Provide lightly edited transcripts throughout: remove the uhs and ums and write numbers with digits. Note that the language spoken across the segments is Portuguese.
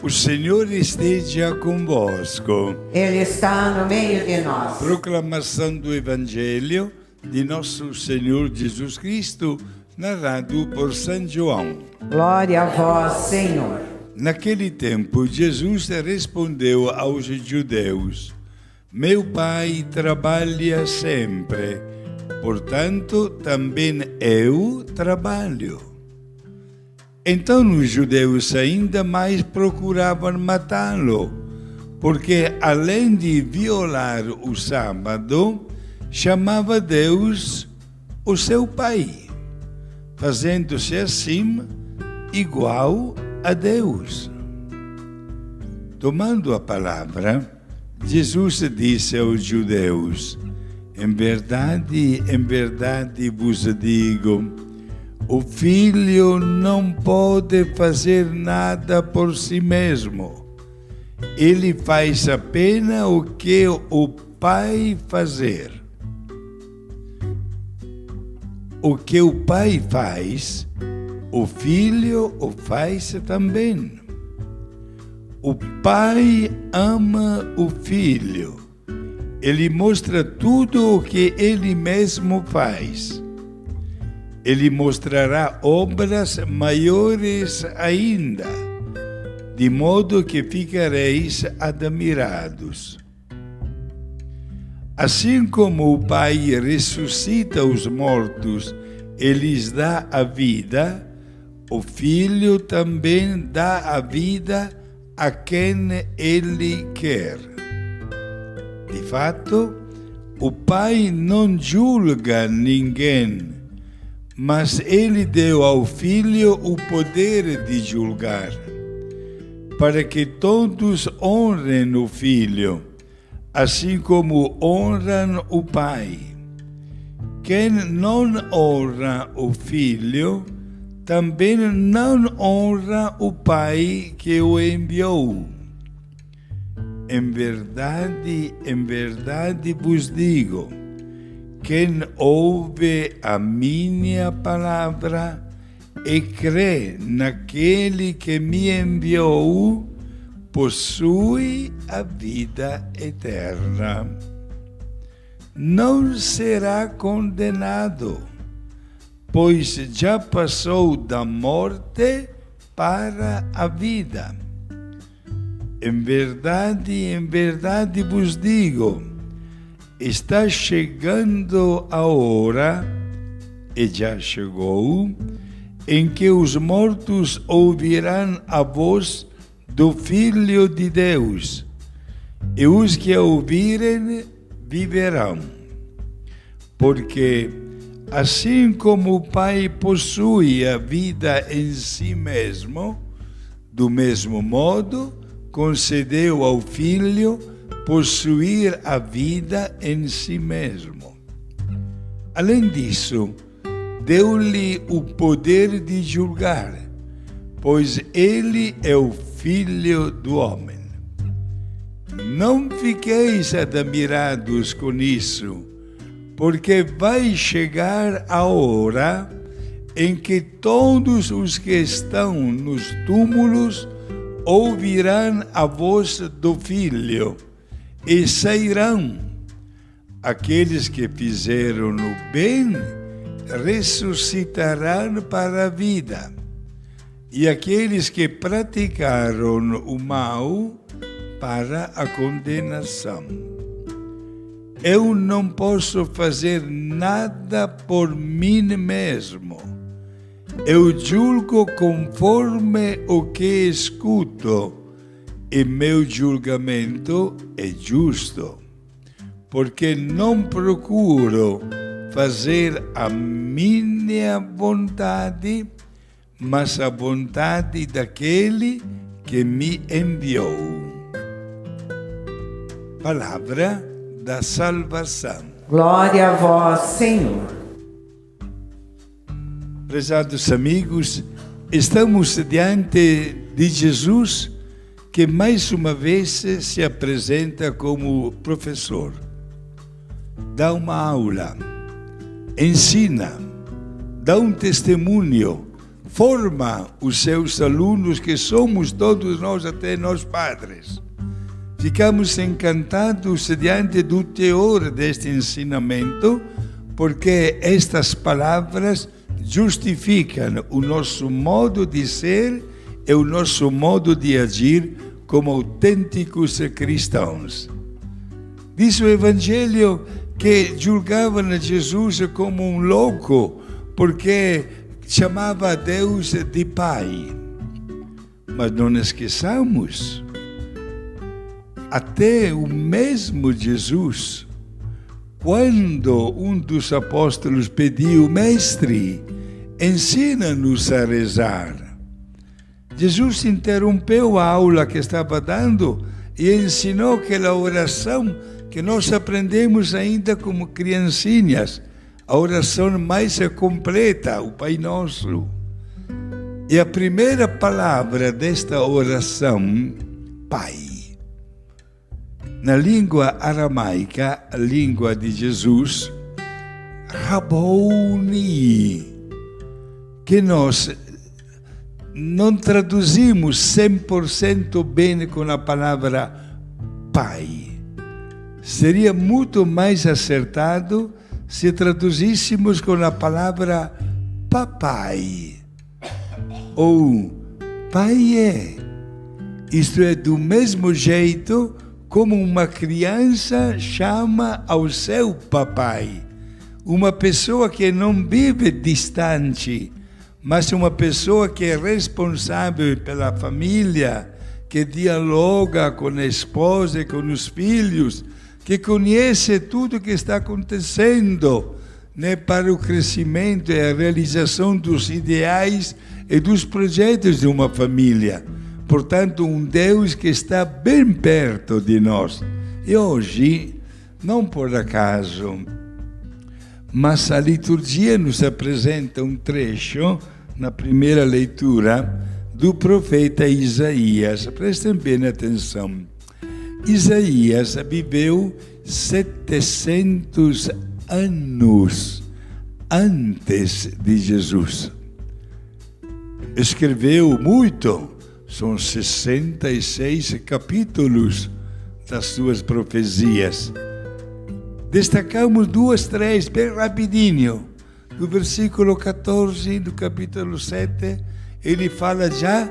O Senhor esteja convosco. Ele está no meio de nós. Proclamação do Evangelho de nosso Senhor Jesus Cristo, narrado por São João. Glória a vós, Senhor. Naquele tempo, Jesus respondeu aos judeus: Meu Pai trabalha sempre, portanto, também eu trabalho. Então os judeus ainda mais procuravam matá-lo, porque além de violar o sábado, chamava Deus o seu Pai, fazendo-se assim igual a Deus. Tomando a palavra, Jesus disse aos judeus: em verdade vos digo, o Filho não pode fazer nada por si mesmo. Ele faz apenas o que o Pai fazer. O que o Pai faz, o Filho o faz também. O Pai ama o Filho. Ele mostra tudo o que Ele mesmo faz. Ele mostrará obras maiores ainda, de modo que ficareis admirados. Assim como o Pai ressuscita os mortos e lhes dá a vida, o Filho também dá a vida a quem Ele quer. De fato, o Pai não julga ninguém, mas Ele deu ao Filho o poder de julgar, para que todos honrem o Filho, assim como honram o Pai. Quem não honra o Filho, também não honra o Pai que o enviou. Em verdade vos digo, quem ouve a minha palavra e crê naquele que me enviou, possui a vida eterna. Não será condenado, pois já passou da morte para a vida. Em verdade vos digo, está chegando a hora, e já chegou, em que os mortos ouvirão a voz do Filho de Deus, e os que a ouvirem viverão. Porque, assim como o Pai possui a vida em si mesmo, do mesmo modo, concedeu ao Filho possuir a vida em si mesmo. Além disso, deu-lhe o poder de julgar, pois ele é o Filho do homem. Não fiqueis admirados com isso, porque vai chegar a hora em que todos os que estão nos túmulos ouvirão a voz do Filho e sairão. Aqueles que fizeram o bem ressuscitarão para a vida, e aqueles que praticaram o mal para a condenação. Eu não posso fazer nada por mim mesmo. Eu julgo conforme o que escuto, e meu julgamento é justo, porque não procuro fazer a minha vontade, mas a vontade daquele que me enviou. Palavra da salvação. Glória a vós, Senhor. Prezados amigos, estamos diante de Jesus, que mais uma vez se apresenta como professor. Dá uma aula, ensina, dá um testemunho, forma os seus alunos, que somos todos nós, até nós padres. Ficamos encantados diante do teor deste ensinamento, porque estas palavras justificam o nosso modo de ser e o nosso modo de agir como autênticos cristãos. Diz o Evangelho que julgavam Jesus como um louco, porque chamava a Deus de Pai. Mas não esqueçamos, até o mesmo Jesus, quando um dos apóstolos pediu: Mestre, ensina-nos a rezar, Jesus interrompeu a aula que estava dando e ensinou aquela oração que nós aprendemos ainda como criancinhas, a oração mais completa, o Pai Nosso. E a primeira palavra desta oração, Pai, na língua aramaica, a língua de Jesus, Rabboni, que nós não traduzimos 100% bem com a palavra Pai. Seria muito mais acertado se traduzíssemos com a palavra Papai ou Pai. Isto é, do mesmo jeito como uma criança chama ao seu papai. Uma pessoa que não vive distante, mas uma pessoa que é responsável pela família, que dialoga com a esposa e com os filhos, que conhece tudo o que está acontecendo, né, para o crescimento e a realização dos ideais e dos projetos de uma família. Portanto, um Deus que está bem perto de nós. E hoje, não por acaso, mas a liturgia nos apresenta um trecho, na primeira leitura, do profeta Isaías. Prestem bem atenção. Isaías viveu 700 anos antes de Jesus. Escreveu muito. São 66 capítulos das suas profecias. Destacamos 2, 3, bem rapidinho. No versículo 14 do capítulo 7, ele fala já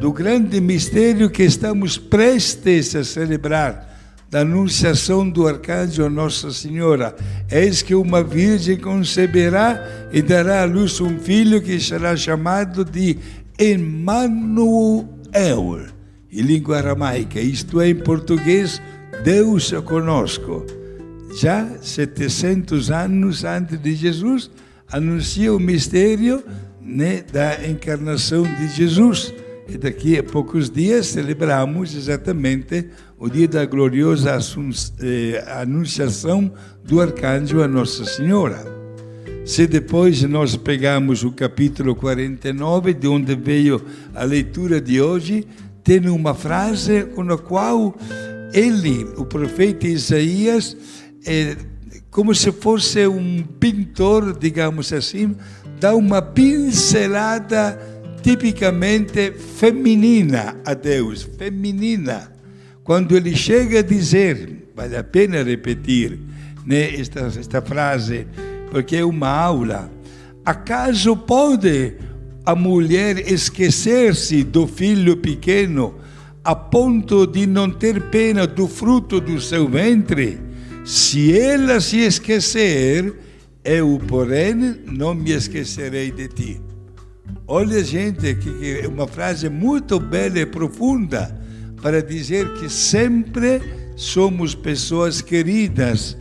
do grande mistério que estamos prestes a celebrar, da anunciação do arcanjo Nossa Senhora. Eis que uma virgem conceberá e dará à luz um filho que será chamado de Emmanuel, em língua aramaica, isto é, em português, Deus conosco. Já 700 anos antes de Jesus, anuncia o mistério, né, da encarnação de Jesus. E daqui a poucos dias celebramos exatamente o dia da gloriosa anunciação do arcanjo a Nossa Senhora. Se depois nós pegamos o capítulo 49, de onde veio a leitura de hoje, tem uma frase com a qual ele, o profeta Isaías, como se fosse um pintor, digamos assim, dá uma pincelada tipicamente feminina a Deus, feminina. Quando ele chega a dizer, vale a pena repetir, né, esta frase, porque é uma aula. Acaso pode a mulher esquecer-se do filho pequeno a ponto de não ter pena do fruto do seu ventre? Se ela se esquecer, eu, porém, não me esquecerei de ti. Olha, gente, que é uma frase muito bela e profunda para dizer que sempre somos pessoas queridas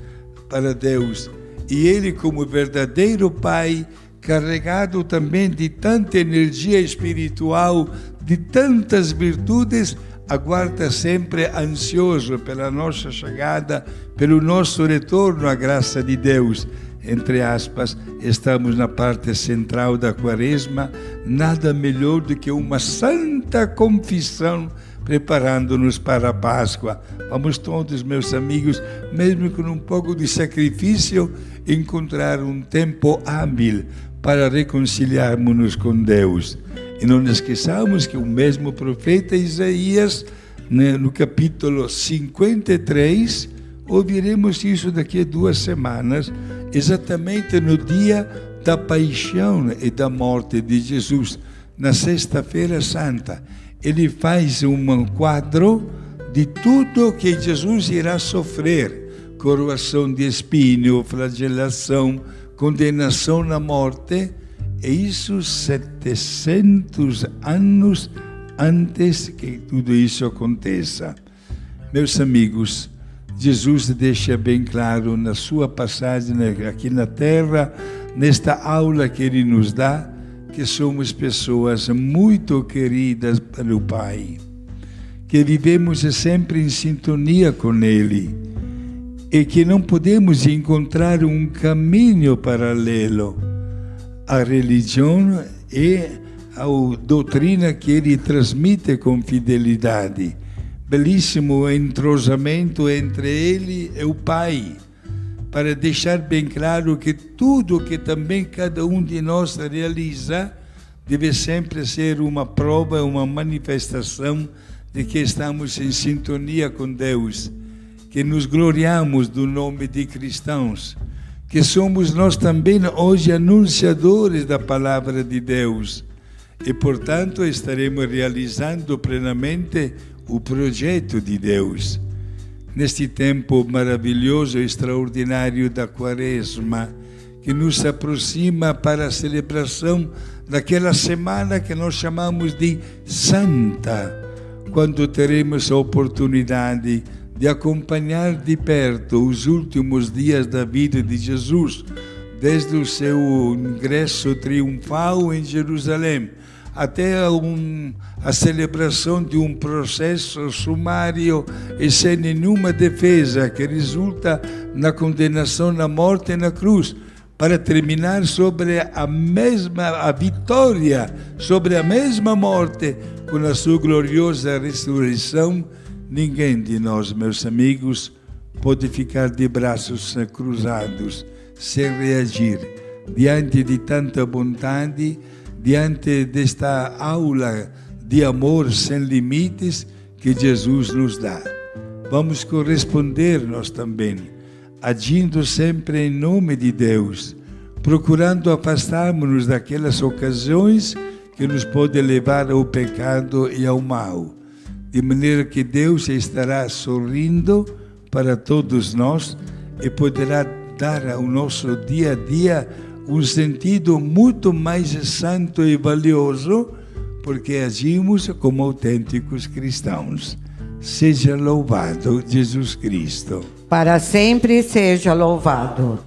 para Deus. E Ele, como verdadeiro Pai, carregado também de tanta energia espiritual, de tantas virtudes, aguarda sempre ansioso pela nossa chegada, pelo nosso retorno à graça de Deus. Entre aspas, estamos na parte central da Quaresma, nada melhor do que uma santa confissão preparando-nos para a Páscoa. Vamos todos, meus amigos, mesmo com um pouco de sacrifício, encontrar um tempo hábil para reconciliarmos-nos com Deus. E não esqueçamos que o mesmo profeta Isaías, no capítulo 53, ouviremos isso daqui a 2 semanas, exatamente no dia da paixão e da morte de Jesus, na Sexta-feira Santa. Ele faz um quadro de tudo que Jesus irá sofrer: coroação de espinho, flagelação, condenação na morte, e isso 700 anos antes que tudo isso aconteça. Meus amigos, Jesus deixa bem claro na sua passagem aqui na terra, nesta aula que Ele nos dá, que somos pessoas muito queridas pelo Pai, que vivemos sempre em sintonia com Ele e que não podemos encontrar um caminho paralelo à religião e à doutrina que Ele transmite com fidelidade. Belíssimo entrosamento entre Ele e o Pai, para deixar bem claro que tudo que também cada um de nós realiza deve sempre ser uma prova, uma manifestação de que estamos em sintonia com Deus, que nos gloriamos do nome de cristãos, que somos nós também hoje anunciadores da palavra de Deus e, portanto, estaremos realizando plenamente o projeto de Deus. Neste tempo maravilhoso e extraordinário da Quaresma, que nos aproxima para a celebração daquela semana que nós chamamos de Santa, quando teremos a oportunidade de acompanhar de perto os últimos dias da vida de Jesus, desde o seu ingresso triunfal em Jerusalém, até a celebração de um processo sumário e sem nenhuma defesa, que resulta na condenação na morte e na cruz, para terminar sobre a vitória sobre a mesma morte, com a sua gloriosa ressurreição. Ninguém de nós, meus amigos, pode ficar de braços cruzados, sem reagir, diante de tanta bondade, diante desta aula de amor sem limites que Jesus nos dá. Vamos corresponder nós também, agindo sempre em nome de Deus, procurando afastarmos-nos daquelas ocasiões que nos podem levar ao pecado e ao mal, de maneira que Deus estará sorrindo para todos nós e poderá dar ao nosso dia a dia um sentido muito mais santo e valioso, porque agimos como autênticos cristãos. Seja louvado Jesus Cristo. Para sempre seja louvado.